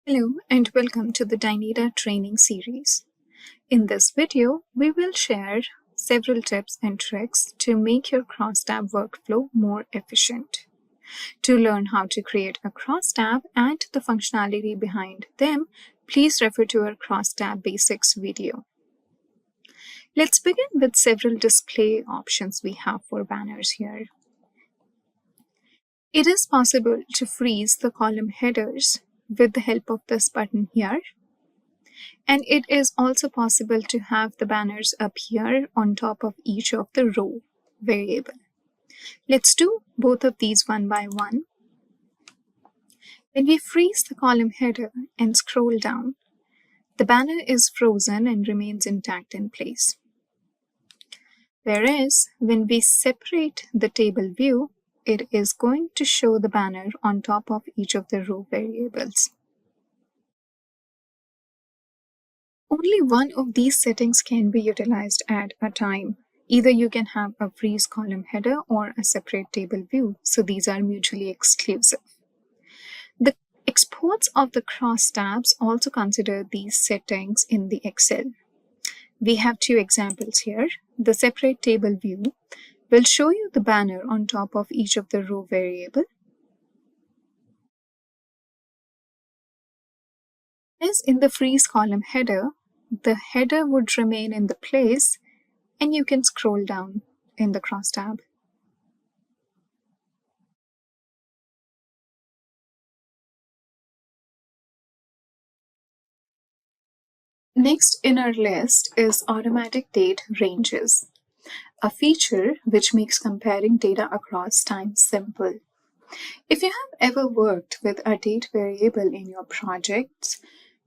Hello and welcome to the Dynata training series. In this video, we will share several tips and tricks to make your Crosstab workflow more efficient. To learn how to create a Crosstab and the functionality behind them, please refer to our Crosstab Basics video. Let's begin with several display options we have for banners here. It is possible to freeze the column headers with the help of this button here. And it is also possible to have the banners appear on top of each of the row variable. Let's do both of these one by one. When we freeze the column header and scroll down, the banner is frozen and remains intact in place. Whereas when we separate the table view, it is going to show the banner on top of each of the row variables. Only one of these settings can be utilized at a time. Either you can have a freeze column header or a separate table view, so these are mutually exclusive. The exports of the crosstabs also consider these settings in the Excel. We have two examples here. The separate table view will show you the banner on top of each of the row variable. As in the freeze column header, the header would remain in the place and you can scroll down in the crosstab. Next in our list is automatic date ranges, a feature which makes comparing data across time simple. If you have ever worked with a date variable in your projects,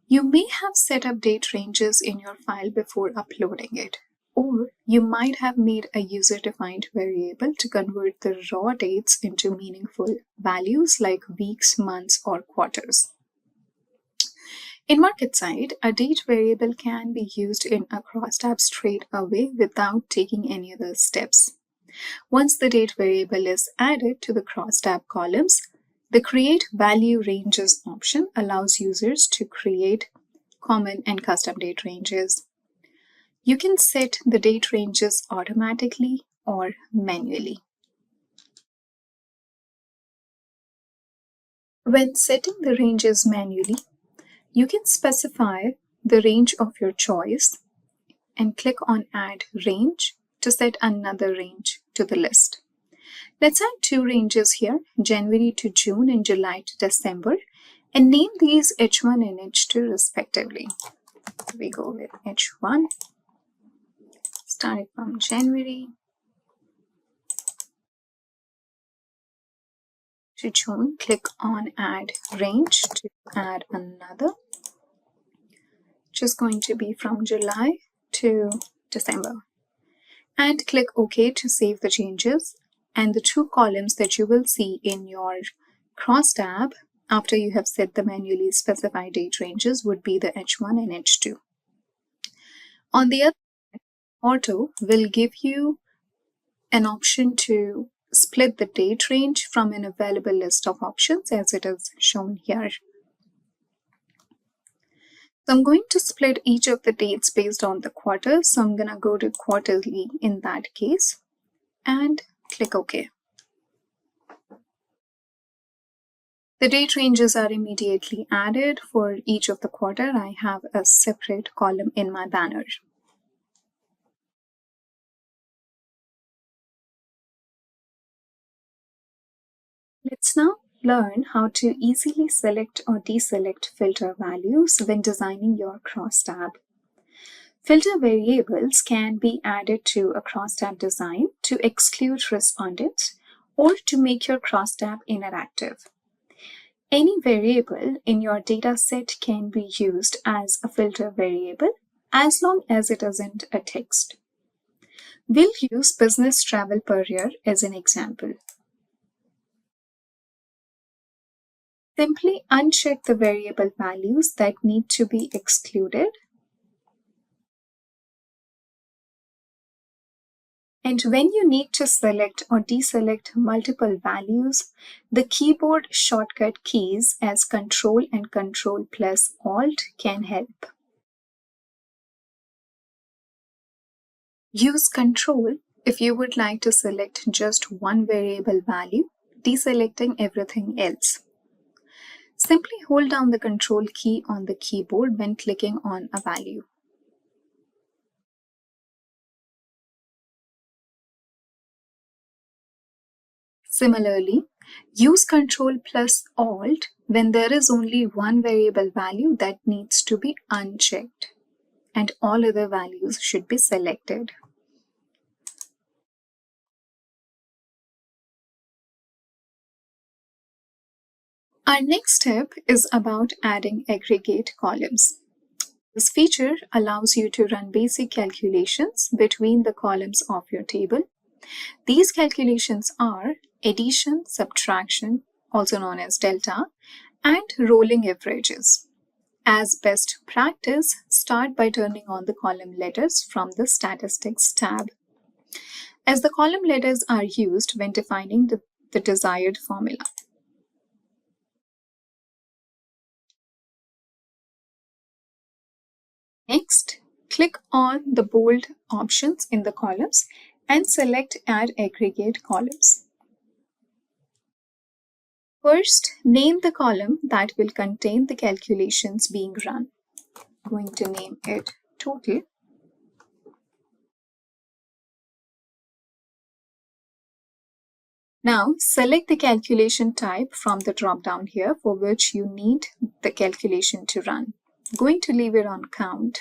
you may have set up date ranges in your file before uploading it, or you might have made a user-defined variable to convert the raw dates into meaningful values like weeks, months, or quarters. In MarketSight, a date variable can be used in a crosstab straight away without taking any other steps. Once the date variable is added to the crosstab columns, the Create Value Ranges option allows users to create common and custom date ranges. You can set the date ranges automatically or manually. When setting the ranges manually, you can specify the range of your choice and click on Add Range to set another range to the list. Let's add two ranges here, January to June and July to December, and name these H1 and H2 respectively. We go with H1, starting from January to June. Click on Add Range to add another, which is going to be from July to December. And click OK to save the changes. And the two columns that you will see in your crosstab after you have set the manually specified date ranges would be the H1 and H2. On the other hand, Auto will give you an option to split the date range from an available list of options as it is shown here. So I'm going to split each of the dates based on the quarter. So I'm going to go to quarterly in that case and click OK. The date ranges are immediately added. For each of the quarter, I have a separate column in my banner. Let's now learn how to easily select or deselect filter values when designing your crosstab. Filter variables can be added to a crosstab design to exclude respondents or to make your crosstab interactive. Any variable in your data set can be used as a filter variable as long as it isn't a text. We'll use business travel per year as an example. Simply uncheck the variable values that need to be excluded And when you need to select or deselect multiple values, the keyboard shortcut keys as Control and Control plus Alt can help. Use Control if you would like to select just one variable value, deselecting everything else. Simply hold down the Control key on the keyboard when clicking on a value. Similarly, use Control plus Alt when there is only one variable value that needs to be unchecked, and all other values should be selected. Our next step is about adding aggregate columns. This feature allows you to run basic calculations between the columns of your table. These calculations are addition, subtraction, also known as delta, and rolling averages. As best practice, start by turning on the column letters from the Statistics tab, as the column letters are used when defining the desired formula. Next, click on the bold options in the columns and select Add Aggregate Columns. First, name the column that will contain the calculations being run. I'm going to name it Total. Now, select the calculation type from the drop-down here for which you need the calculation to run. I'm going to leave it on Count.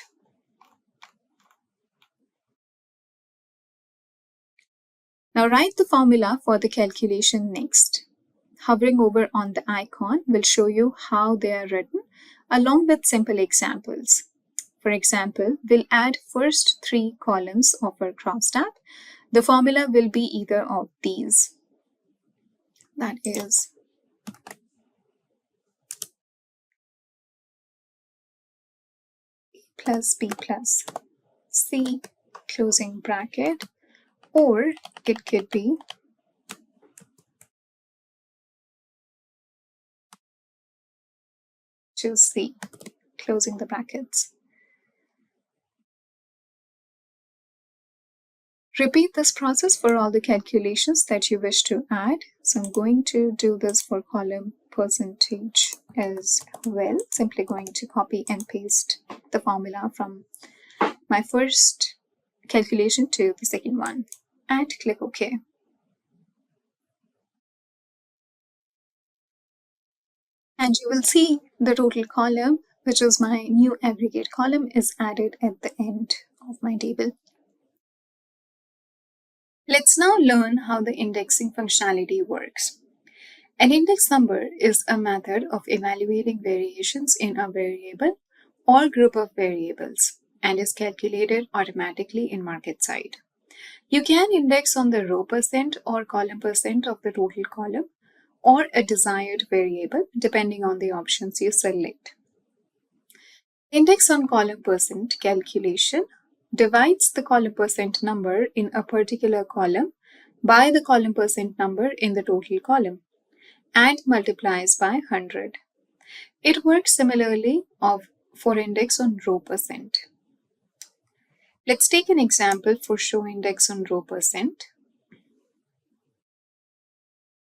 Now, write the formula for the calculation next. Hovering over on the icon will show you how they are written along with simple examples. For example, we'll add first 3 columns of our Crosstab. The formula will be either of these. That is plus B plus C closing bracket, or it could be to C closing the brackets. Repeat this process for all the calculations that you wish to add. So I'm going to do this for column percentage as well. Simply going to copy and paste the formula from my first calculation to the second one and click OK. And you will see the total column, which is my new aggregate column, is added at the end of my table. Let's now learn how the indexing functionality works. An index number is a method of evaluating variations in a variable or group of variables and is calculated automatically in MarketSight. You can index on the row percent or column percent of the total column or a desired variable depending on the options you select. Index on column percent calculation divides the column percent number in a particular column by the column percent number in the total column and multiplies by 100. It works similarly for index on row percent. Let's take an example for show index on row percent.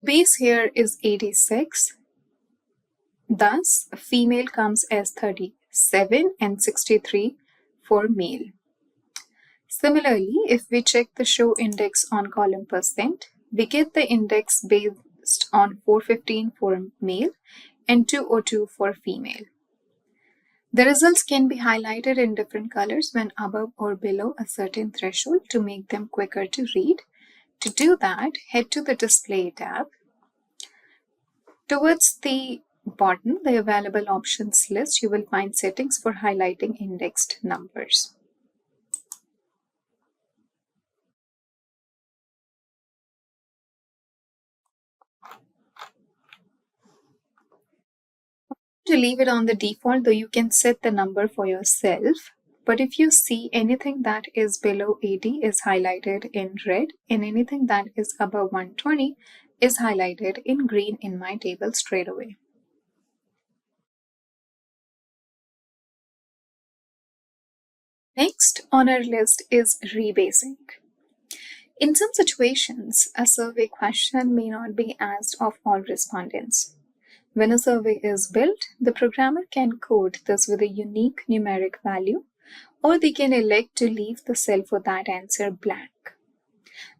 Base here is 86. Thus, female comes as 37 and 63 for male. Similarly, if we check the show index on column percent, we get the index based on 415 for male and 202 for female. The results can be highlighted in different colors when above or below a certain threshold to make them quicker to read. To do that, head to the Display tab. Towards the bottom, the available options list, you will find settings for highlighting indexed numbers. To leave it on the default, though you can set the number for yourself. But if you see anything that is below 80 is highlighted in red and anything that is above 120 is highlighted in green in my table straight away. Next on our list is rebasing. In some situations, a survey question may not be asked of all respondents. When a survey is built, the programmer can code this with a unique numeric value, or they can elect to leave the cell for that answer blank.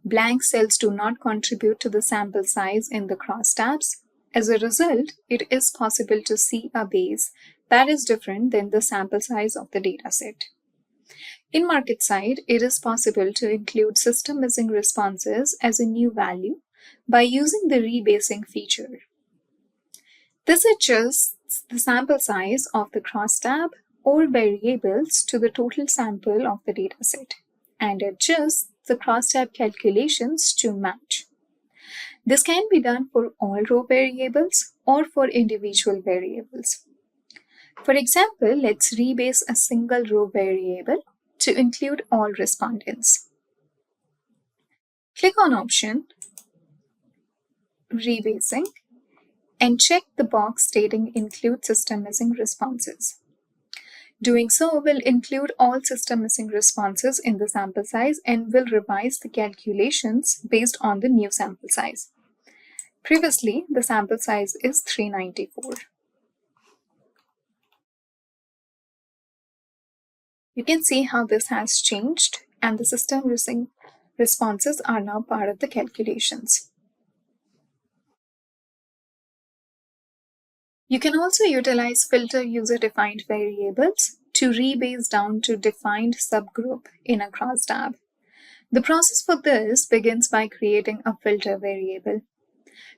Blank cells do not contribute to the sample size in the crosstabs. As a result, it is possible to see a base that is different than the sample size of the dataset. In MarketSight, it is possible to include system missing responses as a new value by using the rebasing feature. This adjusts the sample size of the crosstab or variables to the total sample of the dataset and adjusts the crosstab calculations to match. This can be done for all row variables or for individual variables. For example, let's rebase a single row variable to include all respondents. Click on option Rebasing and check the box stating include system missing responses. Doing so will include all system missing responses in the sample size and will revise the calculations based on the new sample size. Previously, the sample size is 394. You can see how this has changed and the system missing responses are now part of the calculations. You can also utilize filter user-defined variables to rebase down to defined subgroup in a crosstab. The process for this begins by creating a filter variable.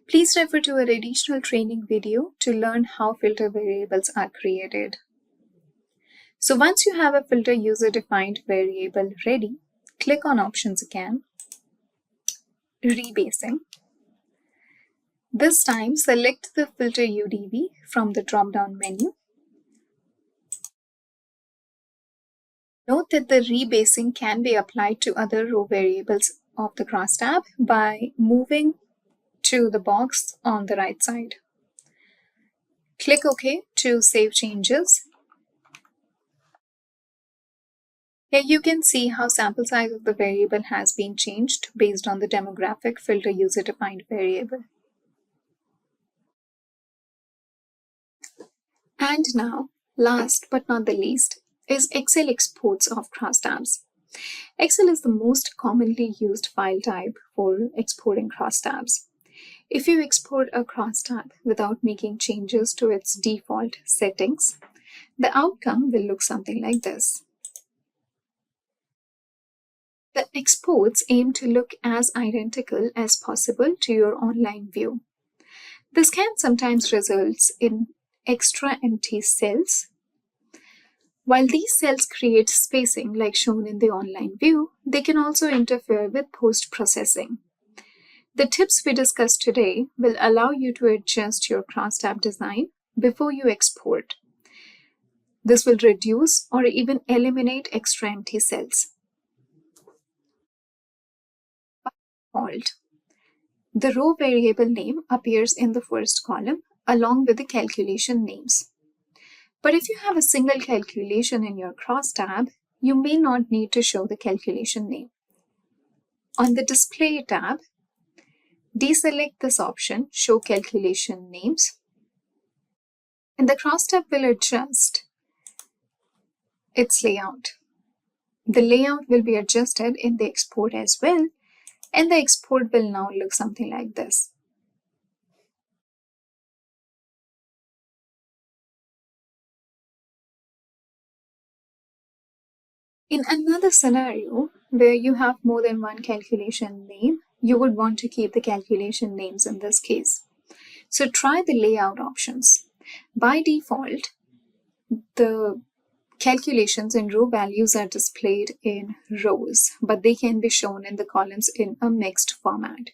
Please refer to an additional training video to learn how filter variables are created. So once you have a filter user-defined variable ready, click on Options again, Rebasing. This time, select the Filter UDV from the drop-down menu. Note that the rebasing can be applied to other row variables of the crosstab by moving to the box on the right side. Click OK to save changes. Here you can see how sample size of the variable has been changed based on the demographic filter user-defined variable. And now, last but not the least, is Excel exports of crosstabs. Excel is the most commonly used file type for exporting crosstabs. If you export a crosstab without making changes to its default settings, the outcome will look something like this. The exports aim to look as identical as possible to your online view. This can sometimes result in extra empty cells. While these cells create spacing like shown in the online view, they can also interfere with post-processing. The tips we discussed today will allow you to adjust your crosstab design before you export. This will reduce or even eliminate extra empty cells. By default, the row variable name appears in the first column along with the calculation names. But if you have a single calculation in your crosstab, you may not need to show the calculation name. On the Display tab, deselect this option, Show Calculation Names, and the crosstab will adjust its layout. The layout will be adjusted in the export as well, and the export will now look something like this. In another scenario, where you have more than one calculation name, you would want to keep the calculation names in this case. So try the layout options. By default, the calculations in row values are displayed in rows, but they can be shown in the columns in a mixed format.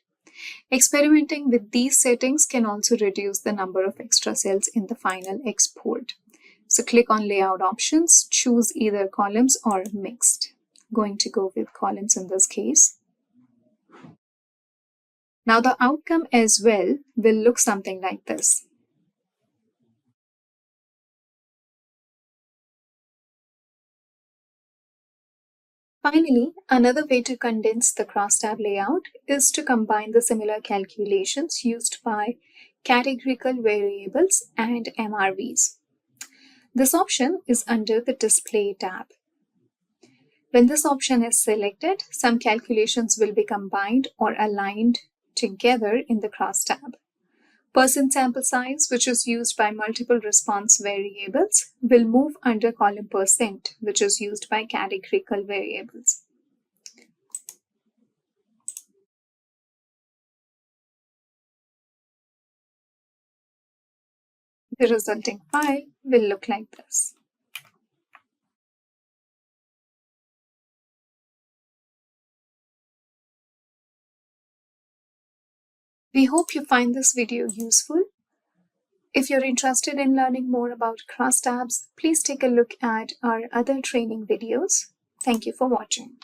Experimenting with these settings can also reduce the number of extra cells in the final export. So click on layout options, choose either columns or mixed. Going to go with columns in this case. Now the outcome as well will look something like this. Finally, another way to condense the crosstab layout is to combine the similar calculations used by categorical variables and MRVs. This option is under the Display tab. When this option is selected, some calculations will be combined or aligned together in the crosstab. Percent sample size, which is used by multiple response variables, will move under column percent, which is used by categorical variables. The resulting file will look like this. We hope you find this video useful. If you're interested in learning more about crosstabs, please take a look at our other training videos. Thank you for watching.